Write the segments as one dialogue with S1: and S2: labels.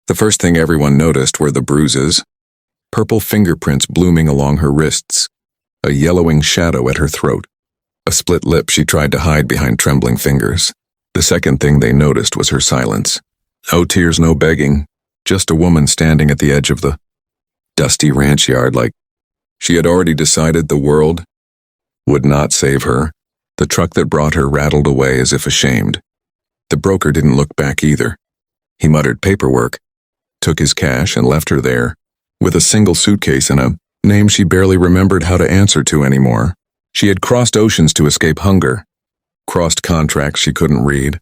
S1: The first thing everyone noticed were the bruises, purple fingerprints blooming along her wrists, a yellowing shadow at her throat, a split lip she tried to hide behind trembling fingers. The second thing they noticed was her silence. No tears, no begging, just a woman standing at the edge of the dusty ranch yard like she had already decided the world would not save her. The truck that brought her rattled away as if ashamed. The broker didn't look back either. He muttered paperwork, took his cash and left her there, with a single suitcase and a name she barely remembered how to answer to anymore. She had crossed oceans to escape hunger, crossed contracts she couldn't read,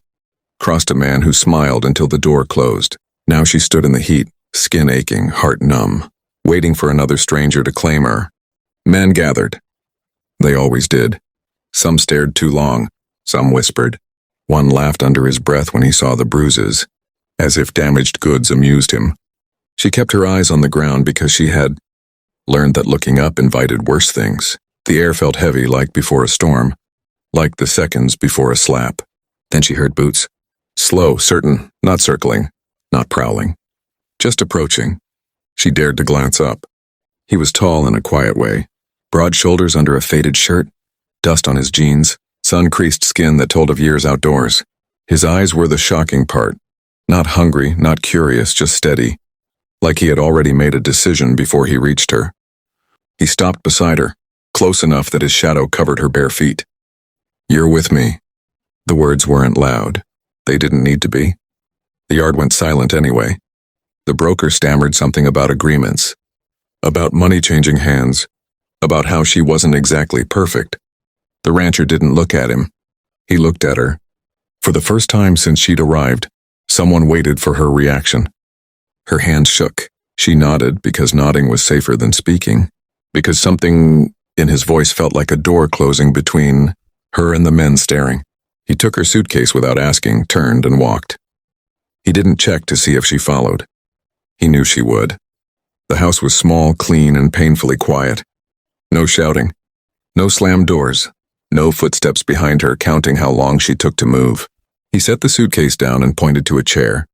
S1: crossed a man who smiled until the door closed. Now she stood in the heat, skin aching, heart numb, waiting for another stranger to claim her. Men gathered. They always did. Some stared too long, some whispered. One laughed under his breath when he saw the bruises, as if damaged goods amused him. She kept her eyes on the ground because she had learned that looking up invited worse things. The air felt heavy like before a storm, like the seconds before a slap. Then she heard boots. Slow, certain, not circling, not prowling. Just approaching. She dared to glance up. He was tall in a quiet way, broad shoulders under a faded shirt, dust on his jeans, sun-creased skin that told of years outdoors. His eyes were the shocking part. Not hungry, not curious, just steady, like he had already made a decision before he reached her. He stopped beside her, close enough that his shadow covered her bare feet. "You're with me." The words weren't loud. They didn't need to be. The yard went silent anyway. The broker stammered something about agreements, about money changing hands, about how she wasn't exactly perfect. The rancher didn't look at him. He looked at her. For the first time since she'd arrived, someone waited for her reaction. Her hand shook. She nodded because nodding was safer than speaking, because something in his voice felt like a door closing between her and the men staring. He took her suitcase without asking, turned and walked. He didn't check to see if she followed. He knew she would. The house was small, clean, and painfully quiet. No shouting. No slammed doors. No footsteps behind her counting how long she took to move. He set the suitcase down and pointed to a chair.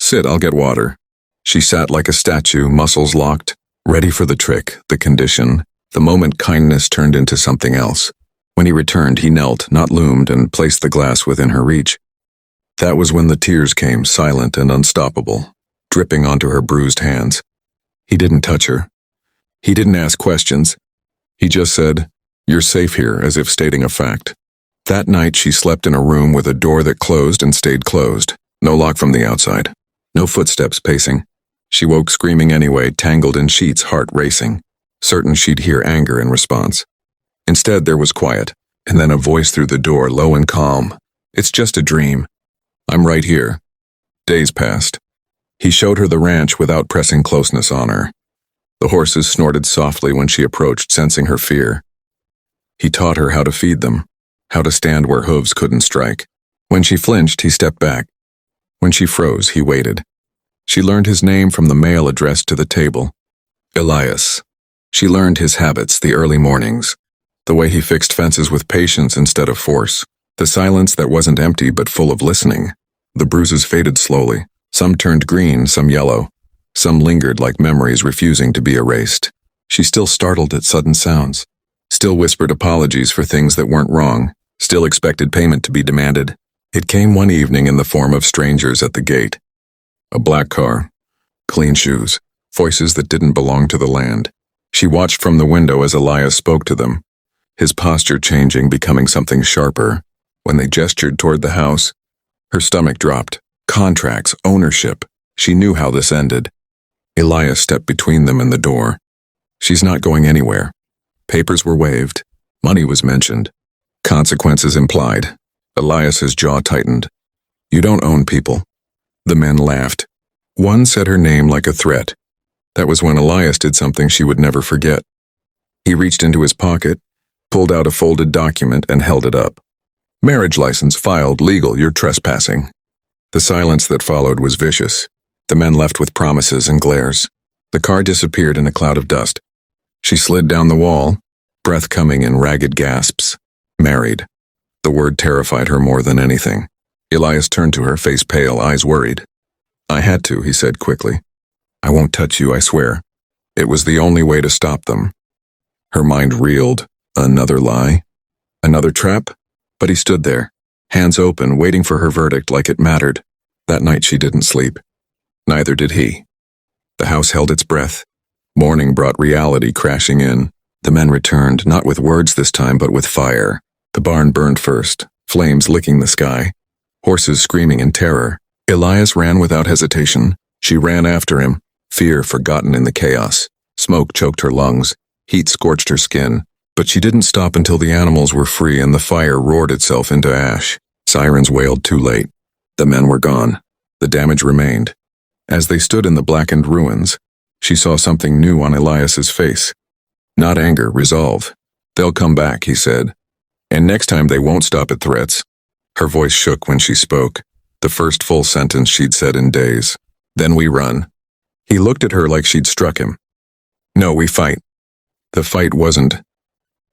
S1: "Sit, I'll get water." She sat like a statue, muscles locked, ready for the trick, the condition, the moment kindness turned into something else. When he returned, he knelt, not loomed, and placed the glass within her reach. That was when the tears came, silent and unstoppable, dripping onto her bruised hands. He didn't touch her. He didn't ask questions. He just said, "You're safe here," as if stating a fact. That night she slept in a room with a door that closed and stayed closed. No lock from the outside. No footsteps pacing. She woke screaming anyway, tangled in sheets, heart racing, certain she'd hear anger in response. Instead, there was quiet, and then a voice through the door, low and calm. "It's just a dream. I'm right here." Days passed. He showed her the ranch without pressing closeness on her. The horses snorted softly when she approached, sensing her fear. He taught her how to feed them, how to stand where hooves couldn't strike. When she flinched, he stepped back. When she froze, he waited. She learned his name from the mail addressed to the table. Elias. She learned his habits, the early mornings, the way he fixed fences with patience instead of force, the silence that wasn't empty but full of listening. The bruises faded slowly. Some turned green, some yellow. Some lingered like memories refusing to be erased. She still startled at sudden sounds, still whispered apologies for things that weren't wrong, still expected payment to be demanded. It came one evening in the form of strangers at the gate. A black car, clean shoes, voices that didn't belong to the land. She watched from the window as Elias spoke to them, his posture changing, becoming something sharper. When they gestured toward the house, her stomach dropped. Contracts, ownership. She knew how this ended. Elias stepped between them and the door. "She's not going anywhere." Papers were waved. Money was mentioned. Consequences implied. Elias's jaw tightened. "You don't own people." The men laughed. One said her name like a threat. That was when Elias did something she would never forget. He reached into his pocket, pulled out a folded document, and held it up. "Marriage license filed, legal, you're trespassing." The silence that followed was vicious. The men left with promises and glares. The car disappeared in a cloud of dust. She slid down the wall, breath coming in ragged gasps. Married. The word terrified her more than anything. Elias turned to her, face pale, eyes worried. I had to, he said quickly. I won't touch you, I swear. It was the only way to stop them. Her mind reeled. Another lie? Another trap? But he stood there, hands open, waiting for her verdict like it mattered. That night she didn't sleep. Neither did he. The house held its breath. Morning brought reality crashing in. The men returned, not with words this time, but with fire. The barn burned first, flames licking the sky, horses screaming in terror. Elias ran without hesitation. She ran after him, fear forgotten in the chaos. Smoke choked her lungs, heat scorched her skin, but she didn't stop until the animals were free and the fire roared itself into ash. Sirens wailed too late. The men were gone. The damage remained. As they stood in the blackened ruins, she saw something new on Elias's face. Not anger, resolve. They'll come back, he said. And next time they won't stop at threats. Her voice shook when she spoke, the first full sentence she'd said in days. Then we run. He looked at her like she'd struck him. No, we fight. The fight wasn't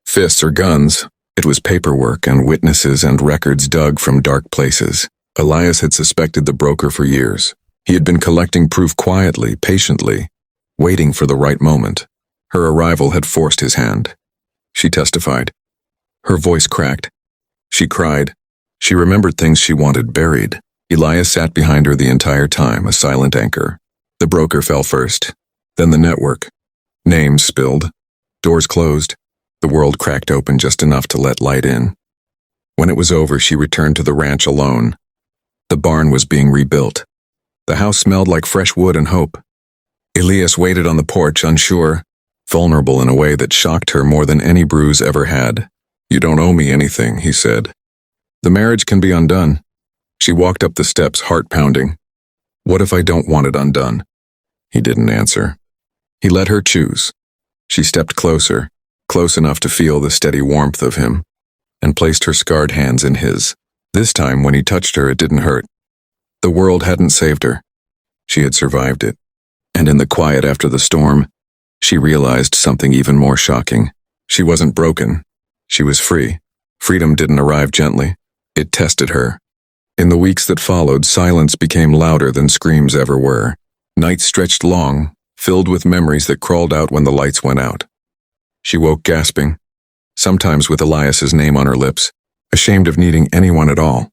S1: fists or guns. It was paperwork and witnesses and records dug from dark places. Elias had suspected the broker for years. He had been collecting proof quietly, patiently, waiting for the right moment. Her arrival had forced his hand. She testified. Her voice cracked. She cried. She remembered things she wanted buried. Elias sat behind her the entire time, a silent anchor. The broker fell first, then the network. Names spilled. Doors closed. The world cracked open just enough to let light in. When it was over, she returned to the ranch alone. The barn was being rebuilt. The house smelled like fresh wood and hope. Elias waited on the porch, unsure, vulnerable in a way that shocked her more than any bruise ever had. You don't owe me anything, he said. The marriage can be undone. She walked up the steps, heart pounding. What if I don't want it undone? He didn't answer. He let her choose. She stepped closer, close enough to feel the steady warmth of him, and placed her scarred hands in his. This time, when he touched her, it didn't hurt. The world hadn't saved her. She had survived it. And in the quiet after the storm, she realized something even more shocking. She wasn't broken. She was free. Freedom didn't arrive gently. It tested her. In the weeks that followed, silence became louder than screams ever were. Nights stretched long, filled with memories that crawled out when the lights went out. She woke gasping, sometimes with Elias's name on her lips, ashamed of needing anyone at all.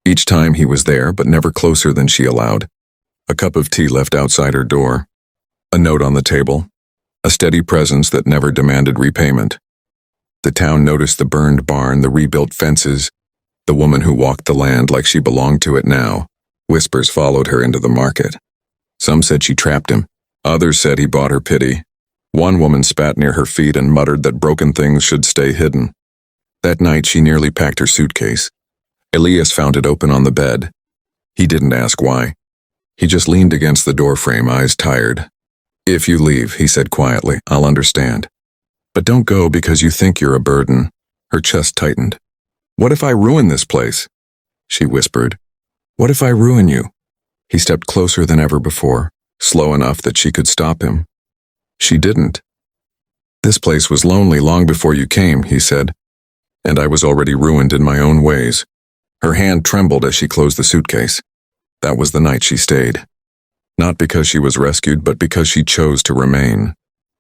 S1: Each time he was there, but never closer than she allowed. A cup of tea left outside her door. A note on the table. A steady presence that never demanded repayment. The town noticed the burned barn, the rebuilt fences, the woman who walked the land like she belonged to it now. Whispers followed her into the market. Some said she trapped him. Others said he bought her pity. One woman spat near her feet and muttered that broken things should stay hidden. That night she nearly packed her suitcase. Elias found it open on the bed. He didn't ask why. He just leaned against the doorframe, eyes tired. If you leave, he said quietly, I'll understand. But don't go because you think you're a burden. Her chest tightened. What if I ruin this place? She whispered. What if I ruin you? He stepped closer than ever before, slow enough that she could stop him. She didn't. This place was lonely long before you came, he said, and I was already ruined in my own ways. Her hand trembled as she closed the suitcase. That was the night she stayed. Not because she was rescued, but because she chose to remain.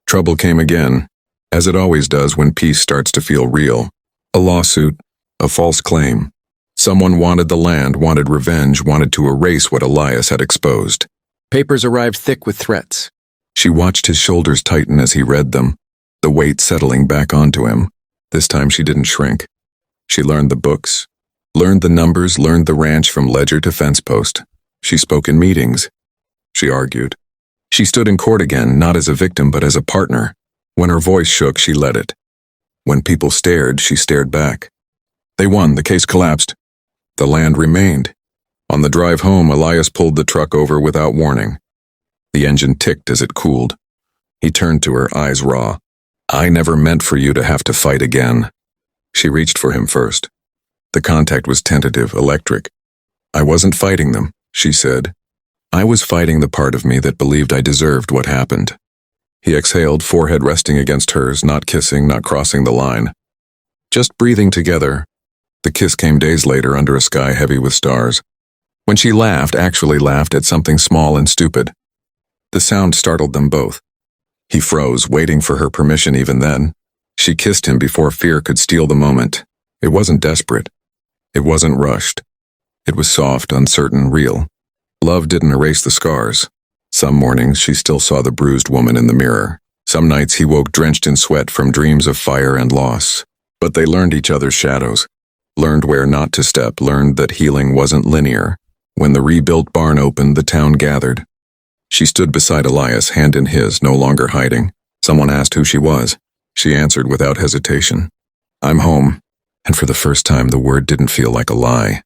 S1: Trouble came again, as it always does when peace starts to feel real. A lawsuit, a false claim. Someone wanted the land, wanted revenge, wanted to erase what Elias had exposed. Papers arrived thick with threats. She watched his shoulders tighten as he read them, the weight settling back onto him. This time she didn't shrink. She learned the books, learned the numbers, learned the ranch from ledger to fence post. She spoke in meetings. She argued. She stood in court again, not as a victim, but as a partner. When her voice shook, she let it. When people stared, she stared back. They won. The case collapsed. The land remained. On the drive home, Elias pulled the truck over without warning. The engine ticked as it cooled. He turned to her, eyes raw. I never meant for you to have to fight again. She reached for him first. The contact was tentative, electric. I wasn't fighting them, she said. I was fighting the part of me that believed I deserved what happened. He exhaled, forehead resting against hers, not kissing, not crossing the line. Just breathing together. The kiss came days later under a sky heavy with stars. When she laughed, actually laughed at something small and stupid. The sound startled them both. He froze, waiting for her permission even then. She kissed him before fear could steal the moment. It wasn't desperate. It wasn't rushed. It was soft, uncertain, real. Love didn't erase the scars. Some mornings she still saw the bruised woman in the mirror. Some nights he woke drenched in sweat from dreams of fire and loss. But they learned each other's shadows, learned where not to step, learned that healing wasn't linear. When the rebuilt barn opened, the town gathered. She stood beside Elias, hand in his, no longer hiding. Someone asked who she was. She answered without hesitation, "I'm home." And for the first time, the word didn't feel like a lie.